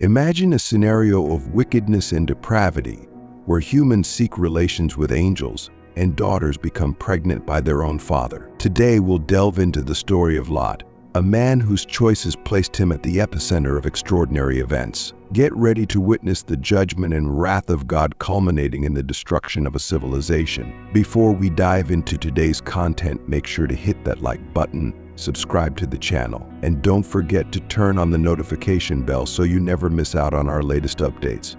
Imagine a scenario of wickedness and depravity, where humans seek relations with angels and daughters become pregnant by their own father. Today we'll delve into the story of Lot, a man whose choices placed him at the epicenter of extraordinary events. Get ready to witness the judgment and wrath of God culminating in the destruction of a civilization. Before we dive into today's content, make sure to hit that like button, subscribe to the channel, and don't forget to turn on the notification bell so you never miss out on our latest updates.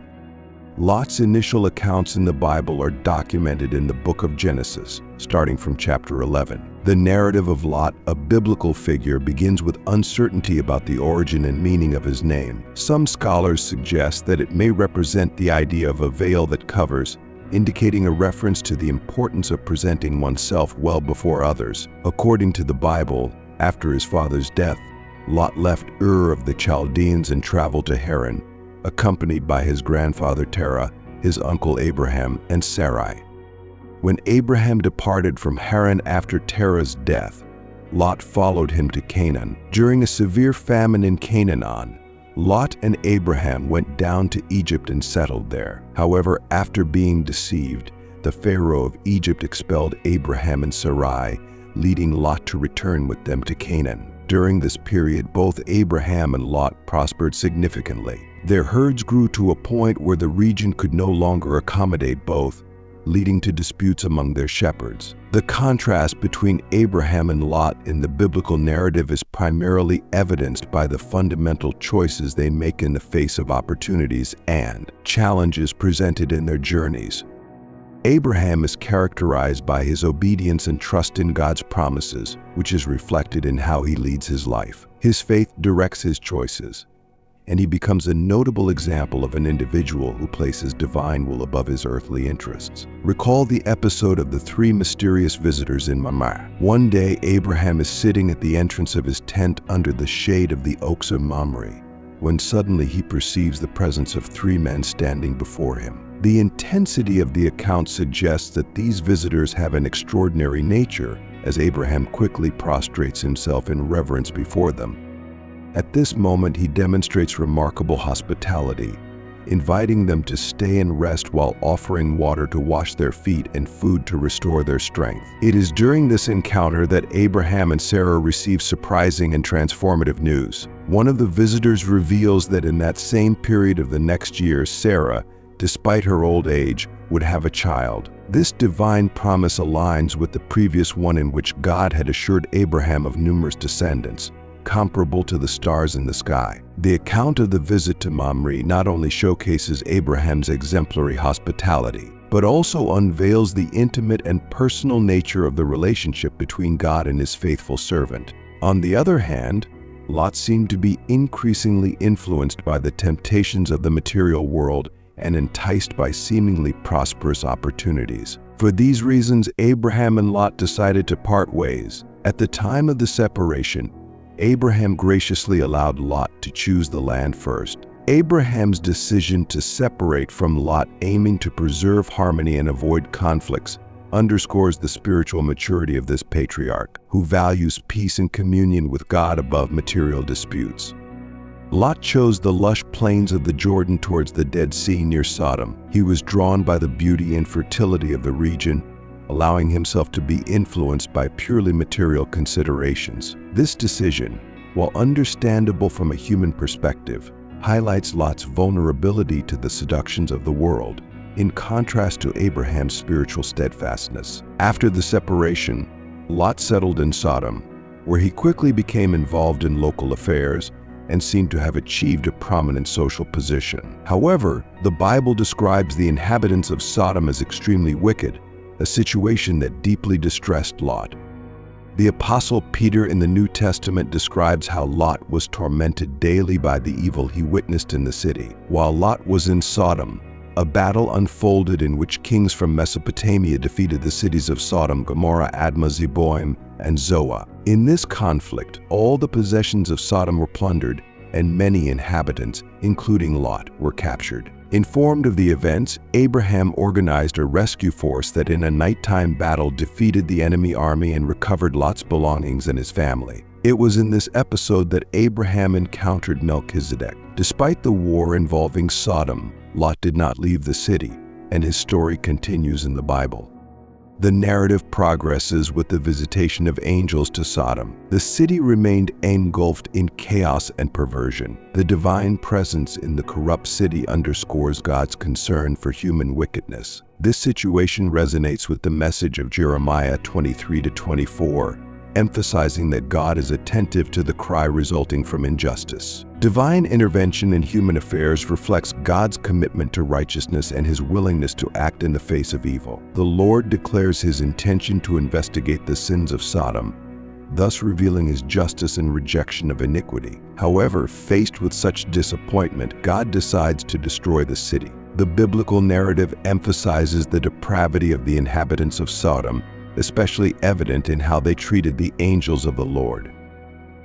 Lot's initial accounts in the Bible are documented in the book of Genesis, starting from chapter 11. The narrative of Lot, a biblical figure, begins with uncertainty about the origin and meaning of his name. Some scholars suggest that it may represent the idea of a veil that covers, indicating a reference to the importance of presenting oneself well before others. According to the Bible, after his father's death, Lot left Ur of the Chaldeans and traveled to Haran, accompanied by his grandfather Terah, his uncle Abraham, and Sarai. When Abraham departed from Haran after Terah's death, Lot followed him to Canaan. During a severe famine in Canaan, Lot and Abraham went down to Egypt and settled there. However, after being deceived, the Pharaoh of Egypt expelled Abraham and Sarai, leading Lot to return with them to Canaan. During this period, both Abraham and Lot prospered significantly. Their herds grew to a point where the region could no longer accommodate both, leading to disputes among their shepherds. The contrast between Abraham and Lot in the biblical narrative is primarily evidenced by the fundamental choices they make in the face of opportunities and challenges presented in their journeys. Abraham is characterized by his obedience and trust in God's promises, which is reflected in how he leads his life. His faith directs his choices, and he becomes a notable example of an individual who places divine will above his earthly interests. Recall the episode of the three mysterious visitors in Mamre. One day, Abraham is sitting at the entrance of his tent under the shade of the oaks of Mamre, when suddenly he perceives the presence of three men standing before him. The intensity of the account suggests that these visitors have an extraordinary nature, as Abraham quickly prostrates himself in reverence before them. At this moment, he demonstrates remarkable hospitality, inviting them to stay and rest while offering water to wash their feet and food to restore their strength. It is during this encounter that Abraham and Sarah receive surprising and transformative news. One of the visitors reveals that in that same period of the next year, Sarah, despite her old age, would have a child. This divine promise aligns with the previous one in which God had assured Abraham of numerous descendants, comparable to the stars in the sky. The account of the visit to Mamre not only showcases Abraham's exemplary hospitality, but also unveils the intimate and personal nature of the relationship between God and his faithful servant. On the other hand, Lot seemed to be increasingly influenced by the temptations of the material world and enticed by seemingly prosperous opportunities. For these reasons, Abraham and Lot decided to part ways. At the time of the separation, Abraham graciously allowed Lot to choose the land first. Abraham's decision to separate from Lot, aiming to preserve harmony and avoid conflicts, underscores the spiritual maturity of this patriarch, who values peace and communion with God above material disputes. Lot chose the lush plains of the Jordan towards the Dead Sea near Sodom. He was drawn by the beauty and fertility of the region, allowing himself to be influenced by purely material considerations. This decision, while understandable from a human perspective, highlights Lot's vulnerability to the seductions of the world, in contrast to Abraham's spiritual steadfastness. After the separation, Lot settled in Sodom, where he quickly became involved in local affairs and seemed to have achieved a prominent social position. However, the Bible describes the inhabitants of Sodom as extremely wicked, a situation that deeply distressed Lot. The Apostle Peter in the New Testament describes how Lot was tormented daily by the evil he witnessed in the city. While Lot was in Sodom, a battle unfolded in which kings from Mesopotamia defeated the cities of Sodom, Gomorrah, Admah, Zeboim, and Zoah. In this conflict, all the possessions of Sodom were plundered, and many inhabitants, including Lot, were captured. Informed of the events, Abraham organized a rescue force that in a nighttime battle defeated the enemy army and recovered Lot's belongings and his family. It was in this episode that Abraham encountered Melchizedek. Despite the war involving Sodom, Lot did not leave the city, and his story continues in the Bible. The narrative progresses with the visitation of angels to Sodom. The city remained engulfed in chaos and perversion. The divine presence in the corrupt city underscores God's concern for human wickedness. This situation resonates with the message of Jeremiah 23-24, emphasizing that God is attentive to the cry resulting from injustice. Divine intervention in human affairs reflects God's commitment to righteousness and his willingness to act in the face of evil. The Lord declares his intention to investigate the sins of Sodom, thus revealing his justice and rejection of iniquity. However, faced with such disappointment, God decides to destroy the city. The biblical narrative emphasizes the depravity of the inhabitants of Sodom, especially evident in how they treated the angels of the Lord.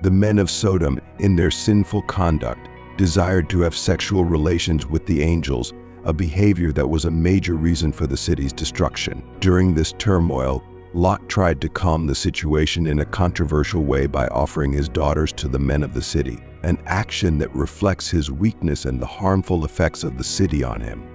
The men of Sodom, in their sinful conduct, desired to have sexual relations with the angels, a behavior that was a major reason for the city's destruction. During this turmoil, Lot tried to calm the situation in a controversial way by offering his daughters to the men of the city, an action that reflects his weakness and the harmful effects of the city on him.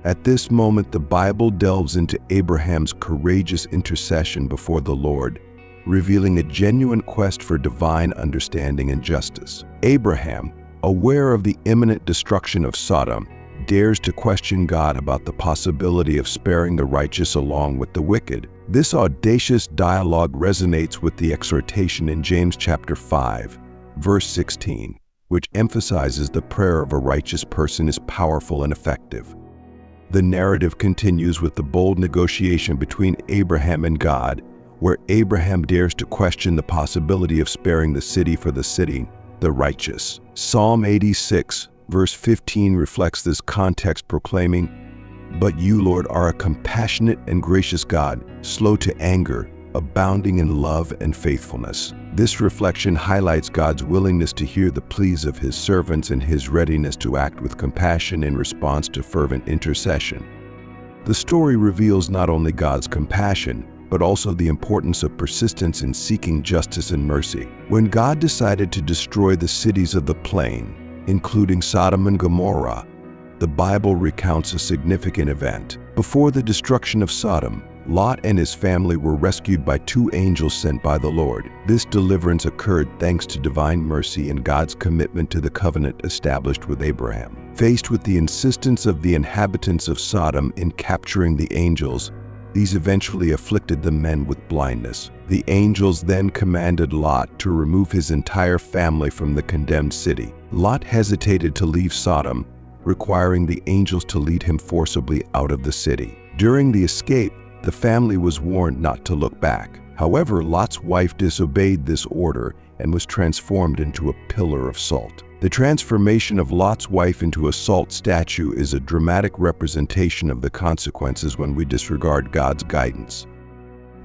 At this moment, the Bible delves into Abraham's courageous intercession before the Lord, revealing a genuine quest for divine understanding and justice. Abraham, aware of the imminent destruction of Sodom, dares to question God about the possibility of sparing the righteous along with the wicked. This audacious dialogue resonates with the exhortation in James chapter 5, verse 16, which emphasizes the prayer of a righteous person is powerful and effective. The narrative continues with the bold negotiation between Abraham and God, where Abraham dares to question the possibility of sparing the city for the righteous. Psalm 86, verse 15 reflects this context, proclaiming, "But you, Lord, are a compassionate and gracious God, slow to anger, abounding in love and faithfulness." This reflection highlights God's willingness to hear the pleas of his servants and his readiness to act with compassion in response to fervent intercession. The story reveals not only God's compassion, but also the importance of persistence in seeking justice and mercy. When God decided to destroy the cities of the plain, including Sodom and Gomorrah, the Bible recounts a significant event. Before the destruction of Sodom, Lot and his family were rescued by two angels sent by the Lord. This deliverance occurred thanks to divine mercy and God's commitment to the covenant established with Abraham. Faced with the insistence of the inhabitants of Sodom in capturing the angels, these eventually afflicted the men with blindness. The angels then commanded Lot to remove his entire family from the condemned city. Lot hesitated to leave Sodom, requiring the angels to lead him forcibly out of the city. During the escape, the family was warned not to look back. However, Lot's wife disobeyed this order and was transformed into a pillar of salt. The transformation of Lot's wife into a salt statue is a dramatic representation of the consequences when we disregard God's guidance.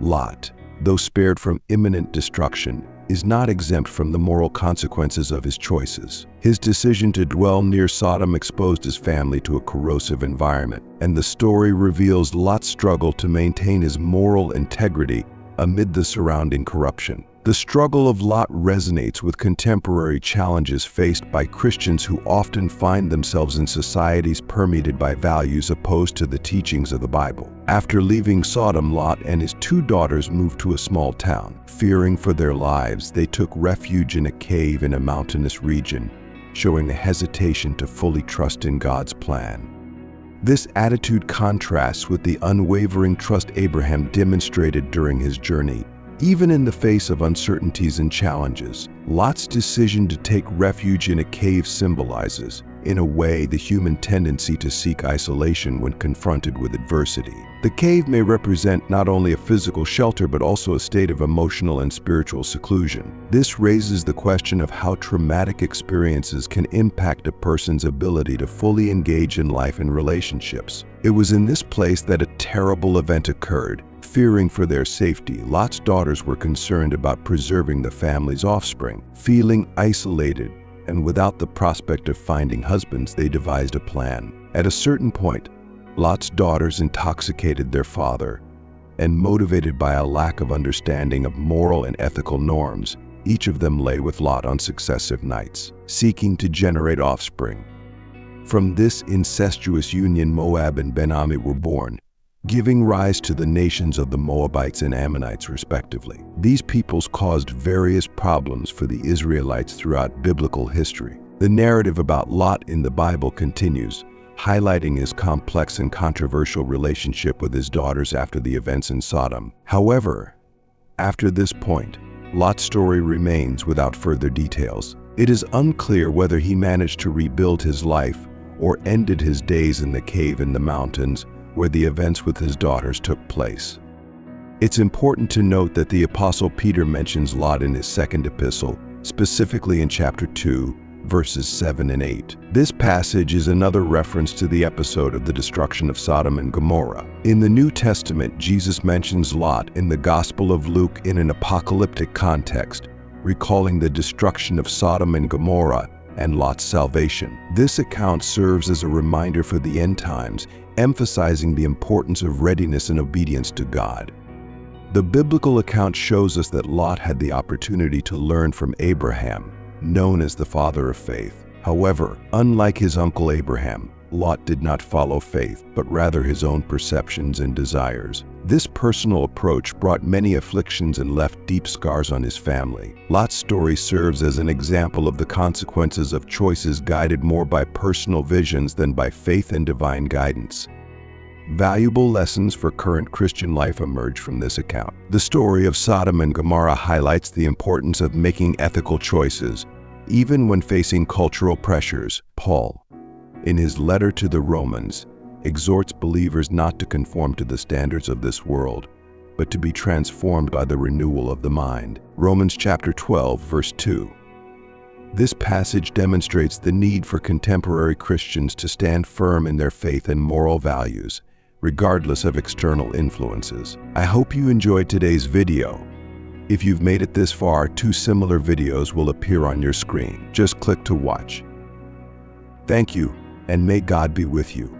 Lot, though spared from imminent destruction, is not exempt from the moral consequences of his choices. His decision to dwell near Sodom exposed his family to a corrosive environment, and the story reveals Lot's struggle to maintain his moral integrity amid the surrounding corruption. The struggle of Lot resonates with contemporary challenges faced by Christians who often find themselves in societies permeated by values opposed to the teachings of the Bible. After leaving Sodom, Lot and his two daughters moved to a small town. Fearing for their lives, they took refuge in a cave in a mountainous region, showing a hesitation to fully trust in God's plan. This attitude contrasts with the unwavering trust Abraham demonstrated during his journey. Even in the face of uncertainties and challenges, Lot's decision to take refuge in a cave symbolizes, in a way, the human tendency to seek isolation when confronted with adversity. The cave may represent not only a physical shelter but also a state of emotional and spiritual seclusion. This raises the question of how traumatic experiences can impact a person's ability to fully engage in life and relationships. It was in this place that a terrible event occurred. Fearing for their safety, Lot's daughters were concerned about preserving the family's offspring. Feeling isolated, and without the prospect of finding husbands, they devised a plan. At a certain point, Lot's daughters intoxicated their father, and motivated by a lack of understanding of moral and ethical norms, each of them lay with Lot on successive nights, seeking to generate offspring. From this incestuous union, Moab and Ben-Ammi were born, giving rise to the nations of the Moabites and Ammonites respectively. These peoples caused various problems for the Israelites throughout biblical history. The narrative about Lot in the Bible continues, highlighting his complex and controversial relationship with his daughters after the events in Sodom. However, after this point, Lot's story remains without further details. It is unclear whether he managed to rebuild his life or ended his days in the cave in the mountains where the events with his daughters took place. It's important to note that the Apostle Peter mentions Lot in his second epistle, specifically in chapter 2, verses 7 and 8. This passage is another reference to the episode of the destruction of Sodom and Gomorrah. In the New Testament, Jesus mentions Lot in the Gospel of Luke in an apocalyptic context, recalling the destruction of Sodom and Gomorrah and Lot's salvation. This account serves as a reminder for the end times, emphasizing the importance of readiness and obedience to God. The biblical account shows us that Lot had the opportunity to learn from Abraham, known as the father of faith. However, unlike his uncle Abraham, Lot did not follow faith, but rather his own perceptions and desires. This personal approach brought many afflictions and left deep scars on his family. Lot's story serves as an example of the consequences of choices guided more by personal visions than by faith and divine guidance. Valuable lessons for current Christian life emerge from this account. The story of Sodom and Gomorrah highlights the importance of making ethical choices, even when facing cultural pressures. Paul, in his letter to the Romans, exhorts believers not to conform to the standards of this world, but to be transformed by the renewal of the mind. Romans chapter 12, verse 2. This passage demonstrates the need for contemporary Christians to stand firm in their faith and moral values, regardless of external influences. I hope you enjoyed today's video. If you've made it this far, 2 similar videos will appear on your screen. Just click to watch. Thank you, and may God be with you.